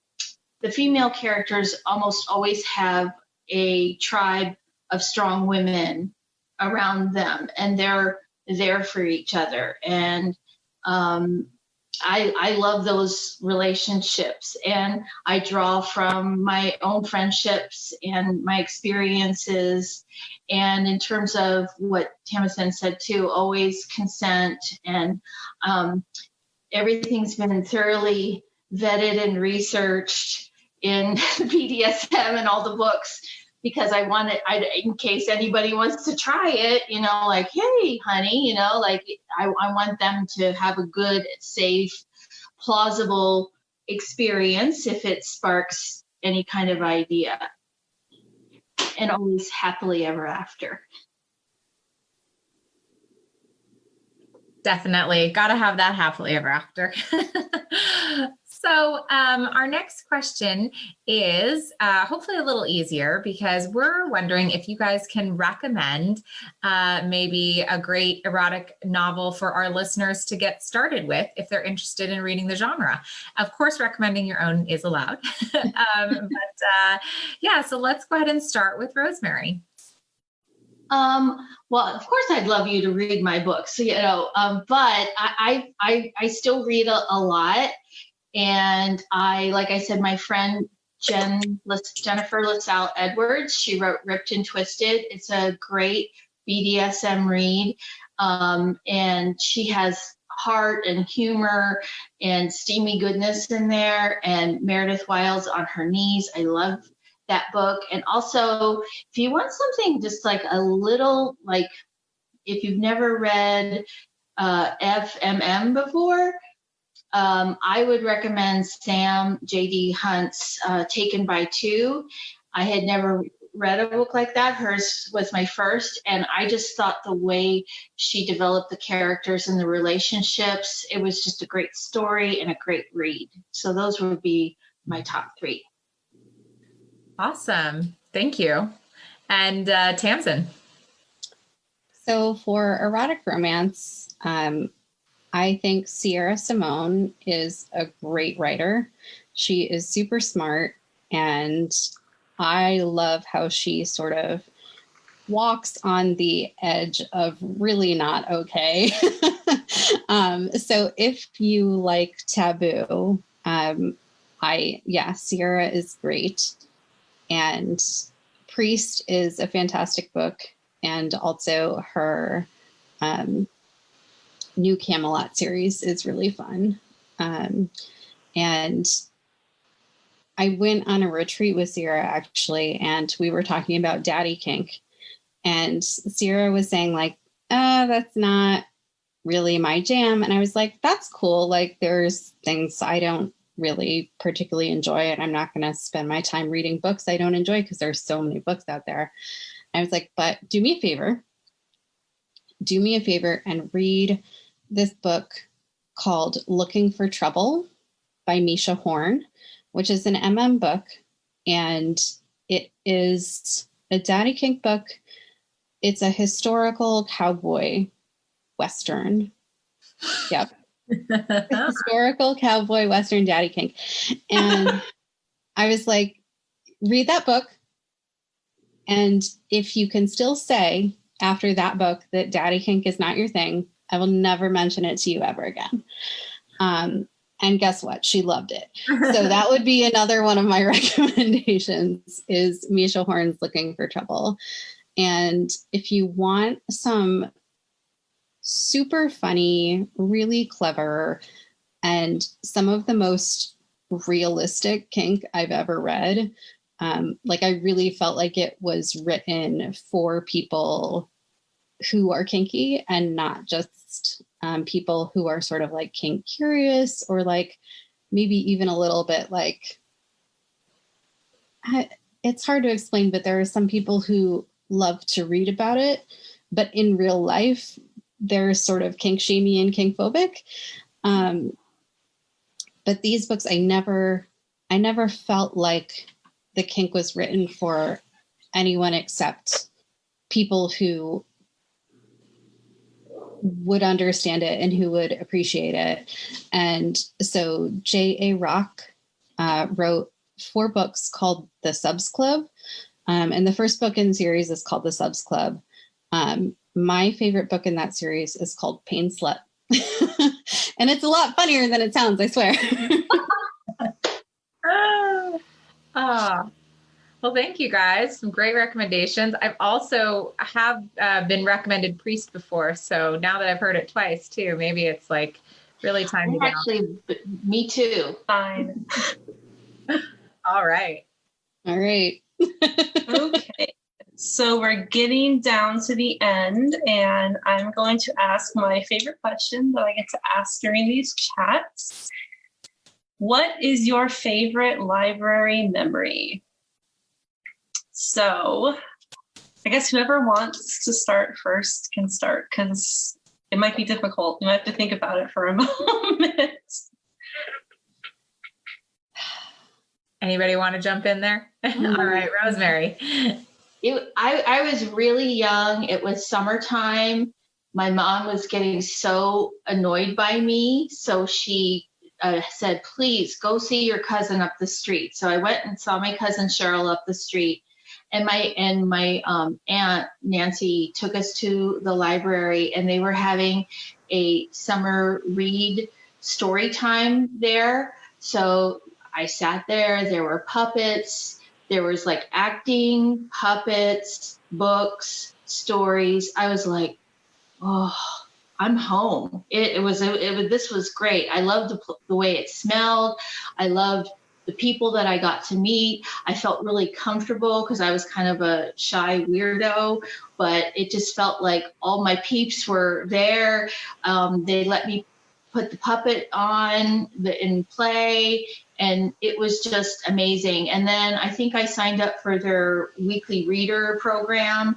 female characters almost always have a tribe of strong women around them, and they're there for each other. And I love those relationships, and I draw from my own friendships and my experiences. And in terms of what Tamzin said too, always consent, and everything's been thoroughly vetted and researched in BDSM and all the books, because I want it, in case anybody wants to try it, like, hey, honey, like I want them to have a good, safe, plausible experience if it sparks any kind of idea, and always happily ever after. Definitely. Got to have that happily ever after. So our next question is hopefully a little easier, because we're wondering if you guys can recommend maybe a great erotic novel for our listeners to get started with if they're interested in reading the genre. Of course, recommending your own is allowed. So let's go ahead and start with Rosemary. Well, of course, I'd love you to read my books, but I still read a lot. And like I said, my friend Jennifer LaSalle Edwards, she wrote Ripped and Twisted. It's a great BDSM read. And she has heart and humor and steamy goodness in there. And Meredith Wiles On Her Knees. I love that book. And also, if you want something just like a little, like if you've never read FMM before, I would recommend Sam J.D. Hunt's Taken by Two. I had never read a book like that. Hers was my first. And I just thought the way she developed the characters and the relationships, it was just a great story and a great read. So those would be my top 3. Awesome. Thank you. And Tamzin. So for erotic romance, I think Sierra Simone is a great writer. She is super smart, and I love how she sort of walks on the edge of really not okay. So if you like taboo, Sierra is great. And Priest is a fantastic book. And also her new Camelot series is really fun. And I went on a retreat with Sierra, actually, and we were talking about daddy kink. And Sierra was saying, like, that's not really my jam. And I was like, that's cool. Like, there's things I don't really particularly enjoy, and I'm not going to spend my time reading books I don't enjoy because there's so many books out there. I was like, but do me a favor and read this book called Looking for Trouble by Misha Horn, which is an MM book. And it is a daddy kink book. It's a historical cowboy Western. Yep. Historical cowboy Western daddy kink. And I was like, read that book. And if you can still say after that book that daddy kink is not your thing, I will never mention it to you ever again. And guess what? She loved it. So that would be another one of my recommendations is Misha Horn's Looking for Trouble. And if you want some super funny, really clever, and some of the most realistic kink I've ever read, I really felt like it was written for people who are kinky and not just people who are sort of like kink curious or like maybe even a little bit like, it's hard to explain, but there are some people who love to read about it, but in real life, they're sort of kink shamey and kink phobic. But these books, I never felt like the kink was written for anyone except people who would understand it and who would appreciate it. And so J.A. Rock wrote 4 books called The Subs Club. And the first book in the series is called The Subs Club. My favorite book in that series is called Pain Slut. And it's a lot funnier than it sounds, I swear. Well, thank you guys. Some great recommendations. I've also been recommended Priest before. So now that I've heard it twice too, maybe it's like really time to get actually, me too. Fine. All right. Okay. So we're getting down to the end, and I'm going to ask my favorite question that I get to ask during these chats. What is your favorite library memory? So I guess whoever wants to start first can start, because it might be difficult. You might have to think about it for a moment. Anybody want to jump in there? All right, Rosemary. I was really young. It was summertime. My mom was getting so annoyed by me. So she said, please go see your cousin up the street. So I went and saw my cousin Cheryl up the street. And my aunt Nancy took us to the library, and they were having a summer read story time there. So I sat there. There were puppets. There was like acting, puppets, books, stories. I was like, oh, I'm home. This was great. I loved the way it smelled. I loved the people that I got to meet. I felt really comfortable because I was kind of a shy weirdo, but it just felt like all my peeps were there. They let me put the puppet on and play, and it was just amazing. And then I think I signed up for their weekly reader program,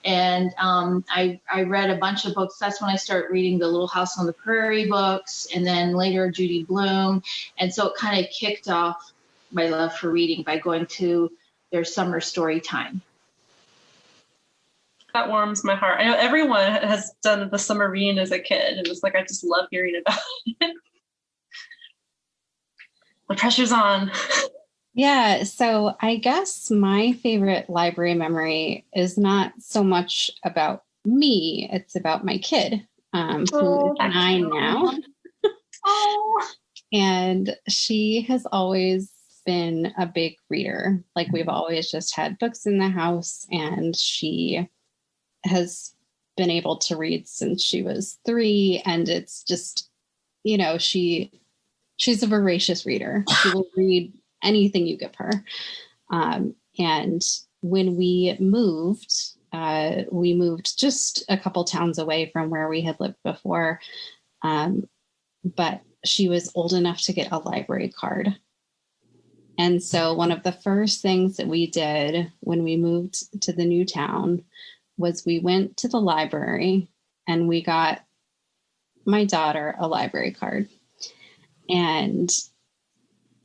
and I read a bunch of books. That's when I started reading the Little House on the Prairie books, and then later Judy Blume. And so it kind of kicked off my love for reading by going to their summer story time. That warms my heart. I know everyone has done the summer reading as a kid. It was like, I just love hearing about it. The pressure's on. Yeah, so I guess my favorite library memory is not so much about me, it's about my kid, who is 9 now. And she has always been a big reader. Like, we've always just had books in the house, and she has been able to read since she was 3. And it's just, you know, she's a voracious reader. She will read anything you give her. And when we moved just a couple towns away from where we had lived before. But she was old enough to get a library card. And so one of the first things that we did when we moved to the new town was we went to the library and we got my daughter a library card. And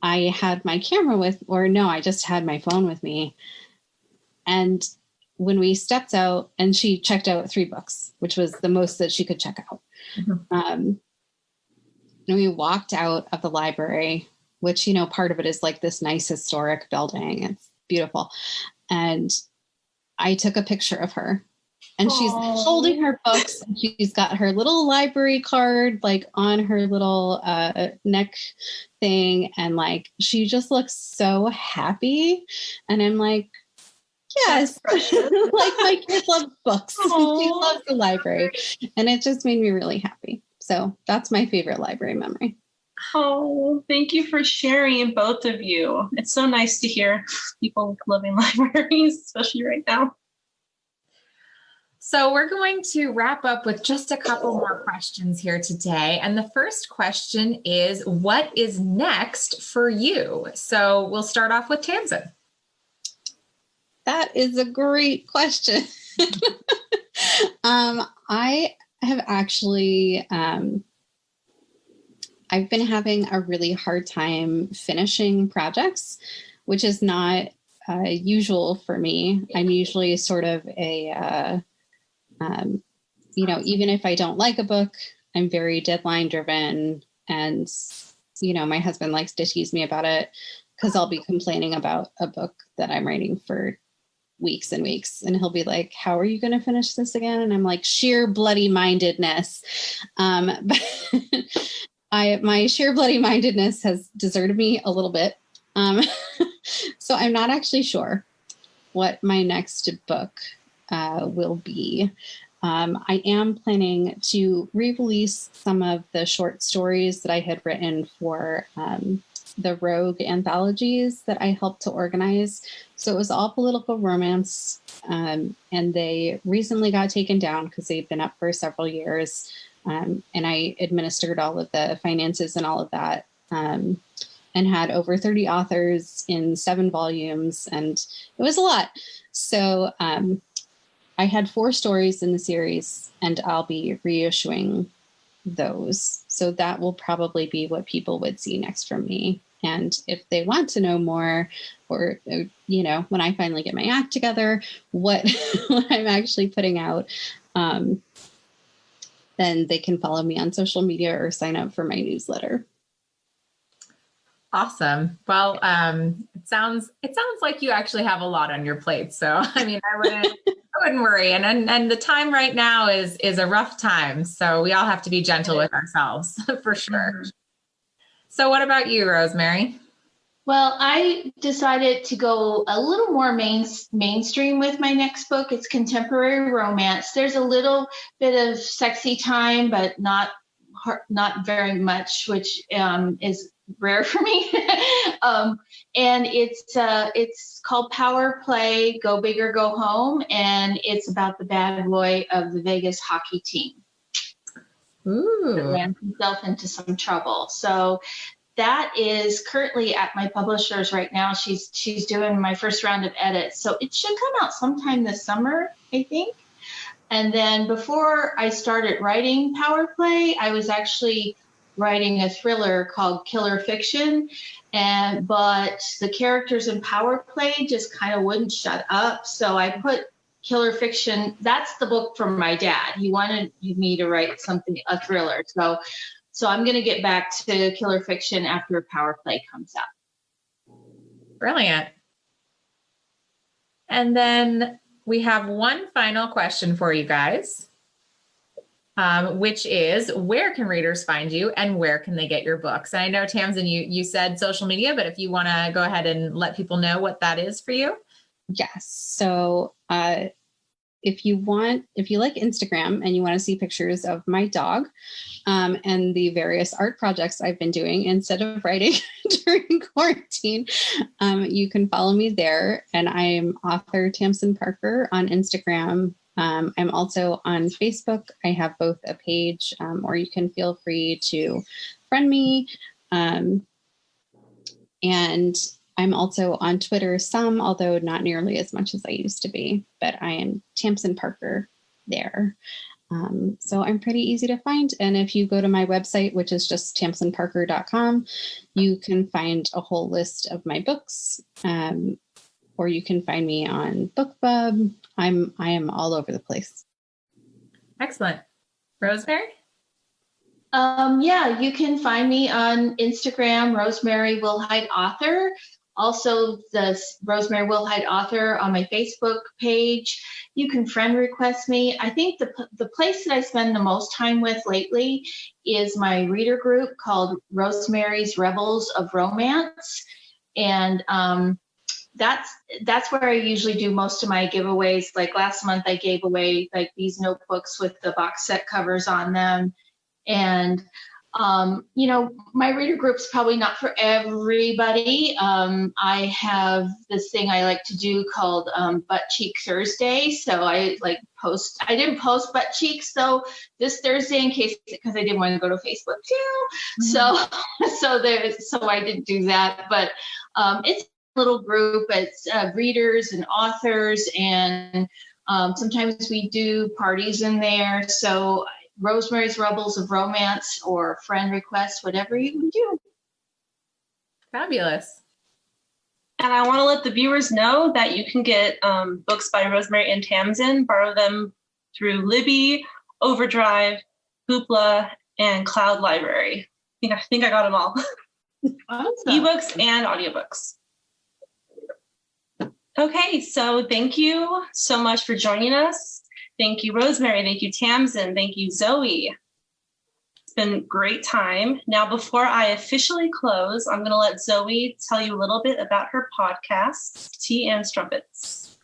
I had my camera I just had my phone with me. And when we stepped out, and she checked out 3 books, which was the most that she could check out. Mm-hmm. And we walked out of the library, which, you know, part of it is like this nice historic building. It's beautiful. And I took a picture of her, and she's holding her books, and she's got her little library card, like on her little neck thing. And like, she just looks so happy. And I'm like, yes, like my kid loves books. She loves the library. And it just made me really happy. So that's my favorite library memory. Oh, thank you for sharing, both of you. It's so nice to hear people loving libraries, especially right now. So we're going to wrap up with just a couple more questions here today. And the first question is, what is next for you? So we'll start off with Tamzin. That is a great question. I have actually, I've been having a really hard time finishing projects, which is not usual for me. I'm usually sort of a, even if I don't like a book, I'm very deadline driven. And, you know, my husband likes to tease me about it because I'll be complaining about a book that I'm writing for weeks and weeks. And he'll be like, how are you going to finish this again? And I'm like, sheer bloody mindedness. But my sheer bloody mindedness has deserted me a little bit. So I'm not actually sure what my next book will be. I am planning to re-release some of the short stories that I had written for the Rogue anthologies that I helped to organize. So it was all political romance, and they recently got taken down because they've been up for several years. And I administered all of the finances and all of that, and had over 30 authors in 7 volumes, and it was a lot. So I had 4 stories in the series, and I'll be reissuing those. So that will probably be what people would see next from me. And if they want to know more, or, you know, when I finally get my act together, what I'm actually putting out, then they can follow me on social media or sign up for my newsletter. Awesome. Well, it sounds like you actually have a lot on your plate. So, I mean, I wouldn't worry. And the time right now is a rough time. So we all have to be gentle with ourselves for sure. Mm-hmm. So what about you, Rosemary? Well, I decided to go a little more mainstream with my next book. It's contemporary romance. There's a little bit of sexy time, but not very much, which is rare for me. And it's called Power Play, Go Big or Go Home. And it's about the bad boy of the Vegas hockey team. Ooh. ran himself into some trouble. So that is currently at my publishers right now. She's doing my first round of edits. So it should come out sometime this summer, I think. And then before I started writing Power Play, I was actually writing a thriller called Killer Fiction. But the characters in Power Play just kind of wouldn't shut up. So I put Killer Fiction, that's the book from my dad. He wanted me to write a thriller. So I'm going to get back to Killer Fiction after Power Play comes out. Brilliant. And then we have one final question for you guys, which is, where can readers find you and where can they get your books? And I know, Tamzin, you said social media, but if you want to go ahead and let people know what that is for you. Yes. So if you like Instagram and you want to see pictures of my dog and the various art projects I've been doing instead of writing during quarantine, you can follow me there. And I'm author Tamzin Parker on Instagram. I'm also on Facebook. I have both a page, or you can feel free to friend me. And I'm also on Twitter some, although not nearly as much as I used to be, but I am Tamzin Parker there. So I'm pretty easy to find. And if you go to my website, which is just tamzinparker.com, you can find a whole list of my books, or you can find me on BookBub. I am all over the place. Excellent. Rosemary? Yeah, you can find me on Instagram, Rosemary Willhide Author. Also, the Rosemary Willhide Author on my Facebook page. You can friend request me. I think the place that I spend the most time with lately is my reader group called Rosemary's Rebels of Romance. And that's where I usually do most of my giveaways. Like last month, I gave away like these notebooks with the box set covers on them. And, my reader group's probably not for everybody. I have this thing I like to do called Butt Cheek Thursday. So I didn't post butt cheeks though this Thursday because I didn't want to go to Facebook too. Mm-hmm. So I didn't do that, but it's a little group. It's readers and authors, and sometimes we do parties in there. So Rosemary's Rebels of Romance or friend requests, whatever you can do. Fabulous. And I want to let the viewers know that you can get books by Rosemary and Tamsen, borrow them through Libby, Overdrive, Hoopla, and Cloud Library. I think I got them all. Awesome. Ebooks and audiobooks. Okay, so thank you so much for joining us. Thank you, Rosemary. Thank you, Tamzin. Thank you, Zoe. It's been a great time. Now, before I officially close, I'm going to let Zoe tell you a little bit about her podcast, Tea and Strumpets.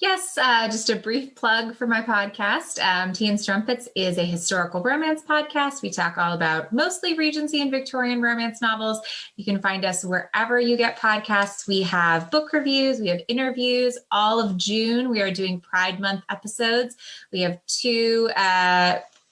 Yes, just a brief plug for my podcast. Tea and Strumpets is a historical romance podcast. We talk all about mostly Regency and Victorian romance novels. You can find us wherever you get podcasts. We have book reviews. We have interviews. All of June, we are doing Pride Month episodes. We have 2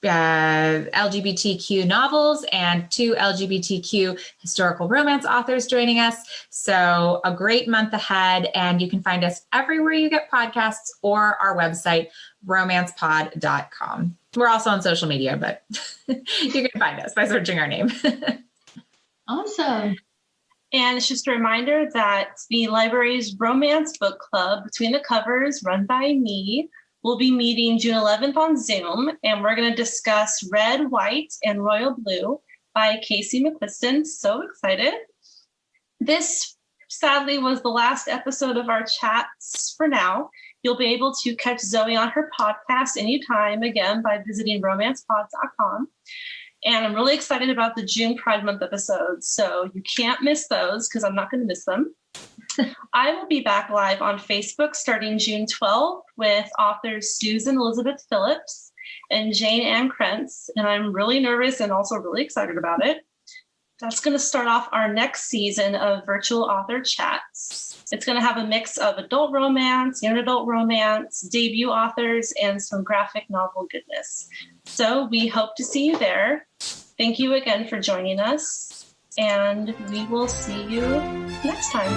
LGBTQ novels and 2 LGBTQ historical romance authors joining us. So a great month ahead, and you can find us everywhere you get podcasts or our website, romancepod.com. We're also on social media, but you can find us by searching our name. Awesome. And it's just a reminder that the library's romance book club, Between the Covers, run by me, we'll be meeting June 11th on Zoom, and we're going to discuss Red, White, and Royal Blue by Casey McQuiston. So excited. This, sadly, was the last episode of our chats for now. You'll be able to catch Zoe on her podcast anytime, again, by visiting romancepod.com. And I'm really excited about the June Pride Month episodes, so you can't miss those because I'm not going to miss them. I will be back live on Facebook starting June 12th with authors Susan Elizabeth Phillips and Jane Ann Krentz, and I'm really nervous and also really excited about it. That's going to start off our next season of virtual author chats. It's going to have a mix of adult romance, young adult romance, debut authors, and some graphic novel goodness. So we hope to see you there. Thank you again for joining us, and we will see you next time.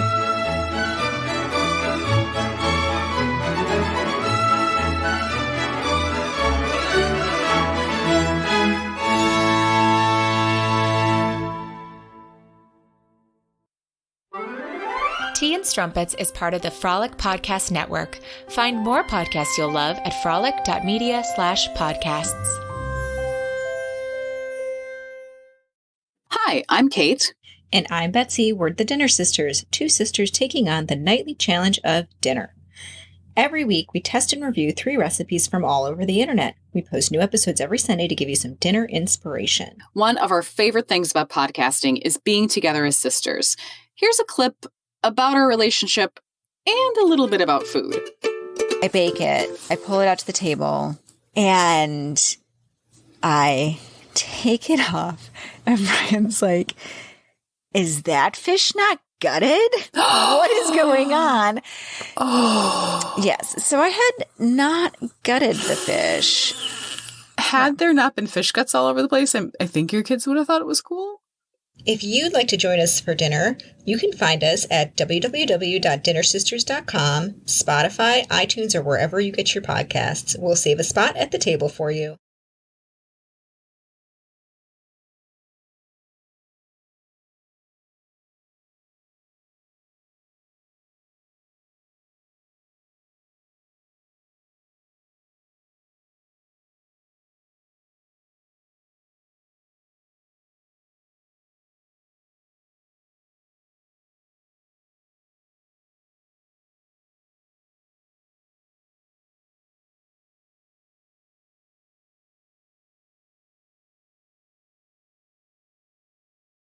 Tea and Strumpets is part of the Frolic Podcast Network. Find more podcasts you'll love at frolic.media/podcasts. Hi, I'm Kate. And I'm Betsy. We're the Dinner Sisters, two sisters taking on the nightly challenge of dinner. Every week, we test and review 3 recipes from all over the internet. We post new episodes every Sunday to give you some dinner inspiration. One of our favorite things about podcasting is being together as sisters. Here's a clip about our relationship and a little bit about food. I bake it, I pull it out to the table, and I take it off. And Brian's like, is that fish not gutted? What is going on? Oh. Yes. So I had not gutted the fish. Had there not been fish guts all over the place, I think your kids would have thought it was cool. If you'd like to join us for dinner, you can find us at www.dinnersisters.com, Spotify, iTunes, or wherever you get your podcasts. We'll save a spot at the table for you.